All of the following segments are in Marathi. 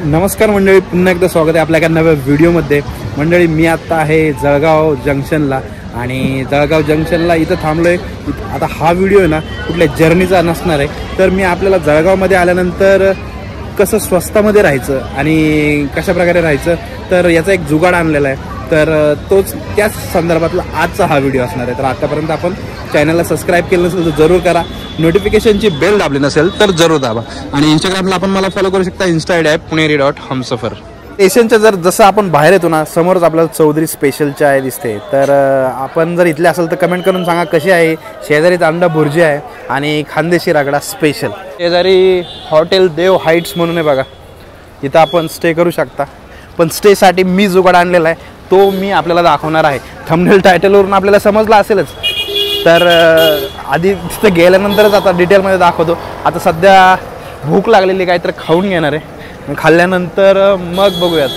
नमस्कार मंडळी, पुन्हा एकदा स्वागत आहे आपल्या एका नव्या व्हिडिओमध्ये. मंडळी, मी आत्ता आहे जळगाव जंक्शनला आणि जळगाव जंक्शनला इथं थांबलो आहे. आता हा व्हिडिओ आहे ना कुठल्या जर्नीचा नसणार आहे, तर मी आपल्याला जळगावमध्ये आल्यानंतर कसं स्वस्तामध्ये राहायचं आणि कशा प्रकारे राहायचं तर याचा एक जुगाड आणलेला आहे. तर त्याच संदर्भातला आजचा हा व्हिडिओ असणार आहे. तर आतापर्यंत आपण चॅनलला सबस्क्राईब केलं नसेल तर जरूर करा, नोटिफिकेशनची बेल दाबली नसेल तर जरूर दाबा आणि इंस्टाग्रामला आपण मला फॉलो करू शकता. इन्स्टा आयडी आहे पुणेरी.हमसफर. स्टेशनच्या जसं आपण बाहेर येतो ना, समोरच आपल्याला चौधरी स्पेशल चाय दिसते. तर आपण जर इथले असेल तर कमेंट करून सांगा कशी आहे. शेजारीच अंडा भुर्जी आहे आणि खानदेशी रगडा स्पेशल. शेजारी हॉटेल देव हाईट्स म्हणून आहे बघा, इथं आपण स्टे करू शकता. पण स्टेसाठी मी जुगाड आणलेला आहे तो मी आपल्याला दाखवणार आहे. थंबनेल टायटलवरून आपल्याला समजलं असेलच. तर आधी तिथं गेल्यानंतरच आता डिटेलमध्ये दाखवतो. आता सध्या भूक लागलेली, काहीतरी खाऊन घेणार आहे. खाल्ल्यानंतर मग बघूयात.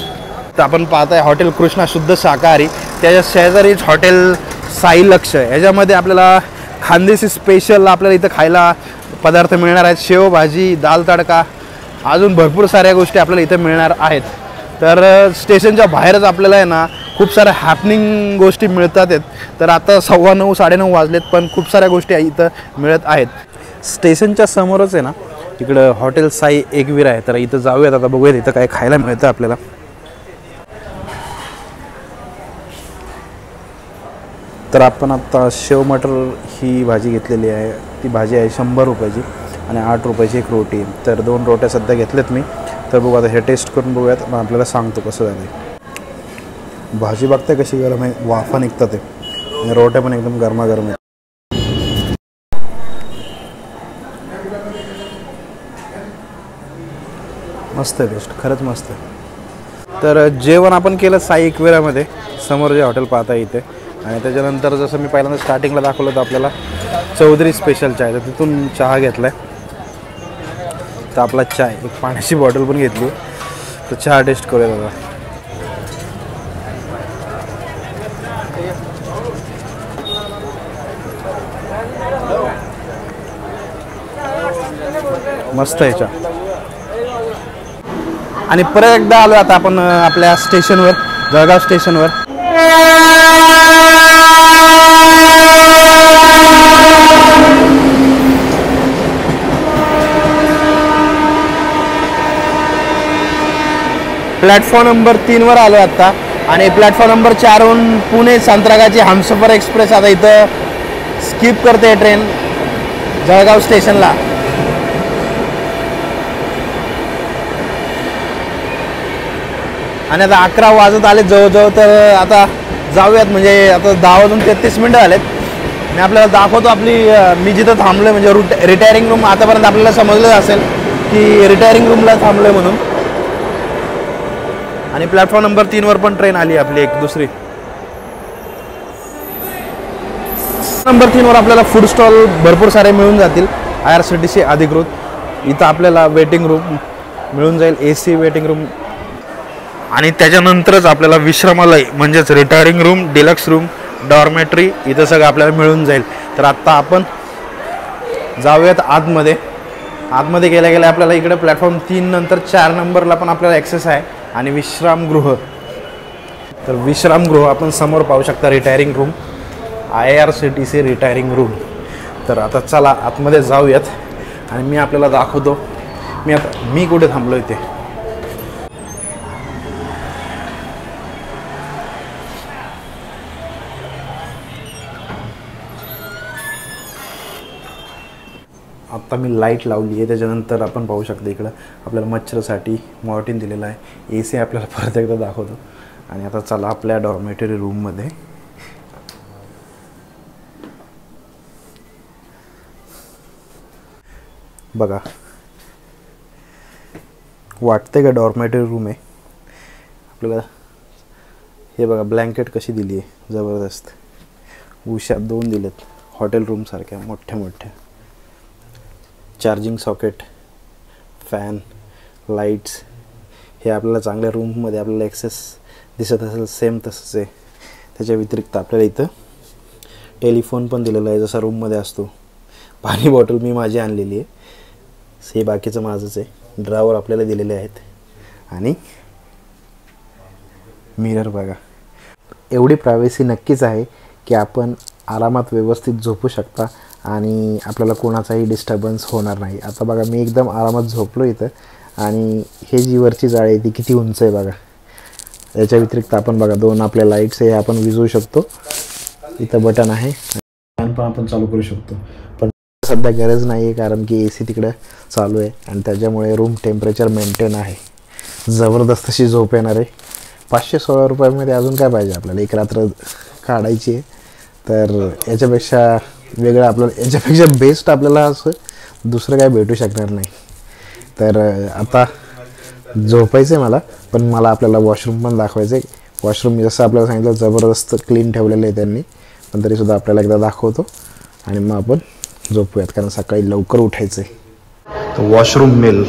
तर आपण पाहताय हॉटेल कृष्णा शुद्ध शाकाहारी, त्याच्या शेजारीच हॉटेल साई लक्ष. ह्याच्यामध्ये आपल्याला खानदेशी स्पेशल आपल्याला इथं खायला पदार्थ मिळणार आहेत. शेवभाजी, दाल तडका, अजून भरपूर साऱ्या गोष्टी आपल्याला इथं मिळणार आहेत. तर स्टेशनच्या बाहेरच आपल्याला आहे ना खूप साऱ्या हॅपनिंग गोष्टी मिळतात आहेत. तर आता 9:15 साडेनऊ वाजलेत, पण खूप साऱ्या गोष्टी इथं मिळत आहेत. स्टेशनच्या समोरच आहे ना इकडं हॉटेल साई एकवीर आहे. तर इथं जाऊयात, आता बघूयात इथं काय खायला मिळतं आपल्याला. तर आपण आता शेव मटर ही भाजी घेतलेली आहे. ती भाजी आहे 100 रुपयाची आणि 8 रुपयाची एक रोटी. तर 2 रोट्या सध्या घेतल्यात मी. तर बघू आता हे टेस्ट करून बघूयात, मग आपल्याला सांगतो कसं झालं. भाजी बघताय कशी गरम आहे, वाफा निघतात ते आणि रोट्या पण एकदम गरमागरम आहे. मस्त आहे, टेस्ट खरंच मस्त आहे. तर जेवण आपण केलं साई एकविरामध्ये, समोर जे हॉटेल पाहता इथे. आणि त्याच्यानंतर जसं मी पहिल्यांदा स्टार्टिंगला दाखवलं तर आपल्याला चौधरी स्पेशल चाय, तर तिथून चहा घेतला आहे. तर आपला चाय, एक पाण्याची बॉटल पण घेतली. तर चहा टेस्ट करूया दादा. मस्त आहे चहा. आणि परत एकदा आलो आता आपण आपल्या स्टेशनवर, जळगाव स्टेशनवर. प्लॅटफॉर्म नंबर 3 वर आलो आता आणि प्लॅटफॉर्म नंबर 4 वरून पुणे संत्रागाची हमसफर एक्सप्रेस आता इथं स्किप करते ट्रेन जळगाव स्टेशनला. आणि आता 11 वाजत आले जवळजवळ. तर आता जाऊयात, म्हणजे आता 10:33 झालेत. मी आपल्याला दाखवतो आपली मी जिथं थांबलो आहे, म्हणजे रिटायरिंग रूम. आतापर्यंत आपल्याला समजलं असेल की रिटायरिंग रूमला थांबलो आहे म्हणून. आणि प्लॅटफॉर्म नंबर 3 वर पण ट्रेन आली आपली एक दुसरी. नंबर 3 वर आपल्याला फूड स्टॉल भरपूर सारे मिळून जातील, IRCTC अधिकृत. इथं आपल्याला वेटिंग रूम मिळून जाईल, AC वेटिंग रूम. आणि त्याच्यानंतरच आपल्याला विश्रामालय म्हणजेच retiring room, deluxe room, dormitory इथं सगळं आपल्याला मिळून जाईल. तर आत्ता आपण जाऊयात आतमध्ये. आतमध्ये गेल्या गेल्या आपल्याला इकडे प्लॅटफॉर्म 3 नंतर 4 नंबरला पण आपल्याला ॲक्सेस आहे. आणि विश्रामगृह, तर विश्रामगृह आपण समोर पाहू शकता, retiring room, IRCTC retiring room. तर आता चला आतमध्ये जाऊयात आणि मी आपल्याला दाखवतो मी कुठे थांबलो इथे. आत्ता मी लाईट लावली आहे. त्याच्यानंतर आपण पाहू शकता इकडं आपल्याला मच्छरसाठी मॉर्टिन दिलेला आहे. AC आपल्याला परत एकदा दाखवतो. आणि आता चला आपल्या डॉर्मेटरी रूममध्ये. बघा, वाटते का डॉर्मेटरी रूम आहे आपल्याला. हे बघा ब्लँकेट कशी दिली आहे, जबरदस्त. उशा 2 दिलेत, हॉटेल रूम सारख्या मोठ्या मोठ्या. Charging socket, fan, lights. हे आपल्याला चांगल्या रूममध्ये आपल्याला ॲक्सेस दिसत असेल, सेम तसंच आहे. त्याच्या व्यतिरिक्त आपल्याला इथं टेलिफोन पण दिलेला आहे जसा रूममध्ये असतो. पाणी बॉटल मी माझी आणलेली आहे, हे बाकीचं माझंच आहे. ड्रावर आपल्याला दिलेले आहेत आणि मिरर बघा. एवढी प्रायव्हसी नक्कीच आहे की आपण आरामात व्यवस्थित झोपू शकता आणि आपल्याला कोणाचाही डिस्टर्बन्स होणार नाही. आता बघा मी एकदम आरामात झोपलो इथं आणि हे जी वरची जाळी आहे ती किती उंच आहे बघा. याच्या व्यतिरिक्त आपण बघा 2 आपल्या लाईट्स आहे आपण विझवू शकतो. इथं बटन आहे, फॅन पण आपण चालू करू शकतो. पण सध्या गरज नाही आहे कारण की AC तिकडं चालू आहे आणि त्याच्यामुळे रूम टेम्परेचर मेंटेन आहे. जबरदस्त अशी झोप येणार आहे. 516 रुपयामध्ये अजून काय पाहिजे आपल्याला. एक रात्र काढायची आहे तर याच्यापेक्षा वेगळं आपल्याला, याच्यापेक्षा बेस्ट आपल्याला असं दुसरं काय भेटू शकणार नाही. तर आता झोपायचं आहे मला, पण मला आपल्याला वॉशरूम पण दाखवायचं आहे. वॉशरूम जसं आपल्याला सांगितलं जबरदस्त क्लीन ठेवलेलं आहे त्यांनी, पण तरीसुद्धा आपल्याला एकदा दाखवतो आणि मग आपण झोपूयात कारण सकाळी लवकर उठायचं आहे. तर वॉशरूम मेल,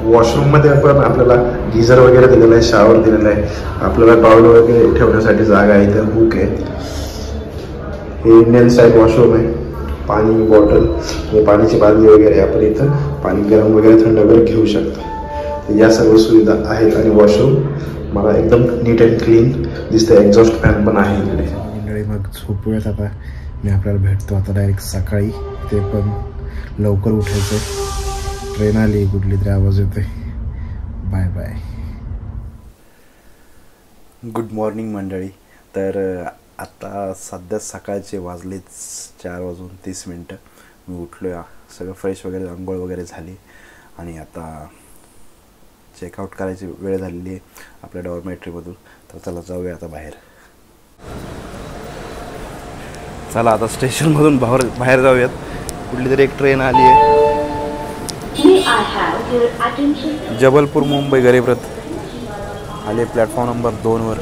वॉशरूममध्ये आपण आपल्याला गीझर वगैरे दिलेला आहे, शॉवर दिलेला आहे, आपल्याला टॉवेल वगैरे ठेवण्यासाठी जागा आहे, इथं हुक आहे. हे इंडियन स्टाईल वॉशरूम आहे. पाणी बॉटल म्हणजे पाण्याची बादली वगैरे आपण इथं पाणी गरम वगैरे थंड वगैरे घेऊ शकता. तर या सर्व सुविधा आहेत आणि वॉशरूम मला एकदम नीट अँड क्लीन दिसतं. एक्झॉस्ट फॅन पण आहे इकडे. मंडळी मग झोपूयात आता. मी आपल्याला भेटतो आता डायरेक्ट सकाळी. ते पण लवकर उठायचं. ट्रेन आली कुठली तरी आवाज येतोय. Bye bye. गुड मॉर्निंग मंडळी. तर आता सध्या सकाळचे वाजलेच 4:30. मी उठलो आहे, सगळं फ्रेश वगैरे, अंघोळ वगैरे झाली आणि आता चेकआउट करायची वेळ झालेली आहे आपल्या डॉर्मेटरीमधून. तर चला जाऊया आता बाहेर. चला आता स्टेशनमधून बाहेर जाऊयात. कुठली तरी एक ट्रेन आली आहे. जबलपूर मुंबई गरीब रथ आले प्लॅटफॉर्म नंबर 2 वर.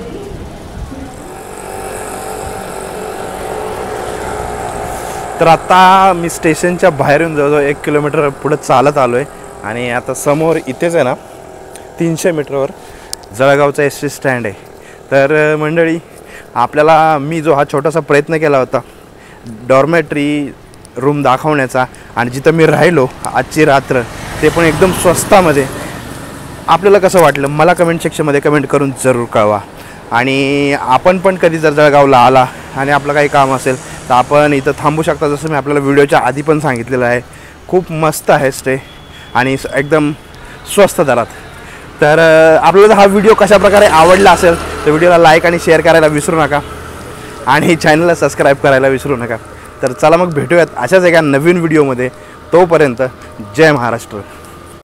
तर आता मी स्टेशनच्या बाहेर येऊन जवळजवळ 1 किलोमीटर पुढे चालत आलो आहे आणि आता समोर इथेच आहे ना 300 मीटरवर जळगावचा SD स्टँड आहे. तर मंडळी आपल्याला मी जो हा छोटासा प्रयत्न केला होता डॉर्मेटरी रूम दाखवण्याचा आणि जिथं मी राहिलो आजची रात्र ते पण एकदम स्वस्तामध्ये, आपल्याला कसं वाटलं मला कमेंट सेक्शनमध्ये कमेंट करून जरूर कळवा. आणि आपण पण कधी जर जळगावला आला आणि आपलं काही काम असेल तर आपण इथं थांबू शकता. जसं मी आपल्याला व्हिडिओच्या आधी पण सांगितलेलं आहे, खूप मस्त आहे स्टे आणि एकदम स्वस्त दरात. तर आपल्याला हा व्हिडिओ कशाप्रकारे आवडला असेल तर व्हिडिओला लाईक आणि शेअर करायला विसरू नका आणि चॅनलला सबस्क्राईब करायला विसरू नका. तर चला मग भेटूयात अशाच एका नवीन व्हिडिओमध्ये. तोपर्यंत जय महाराष्ट्र.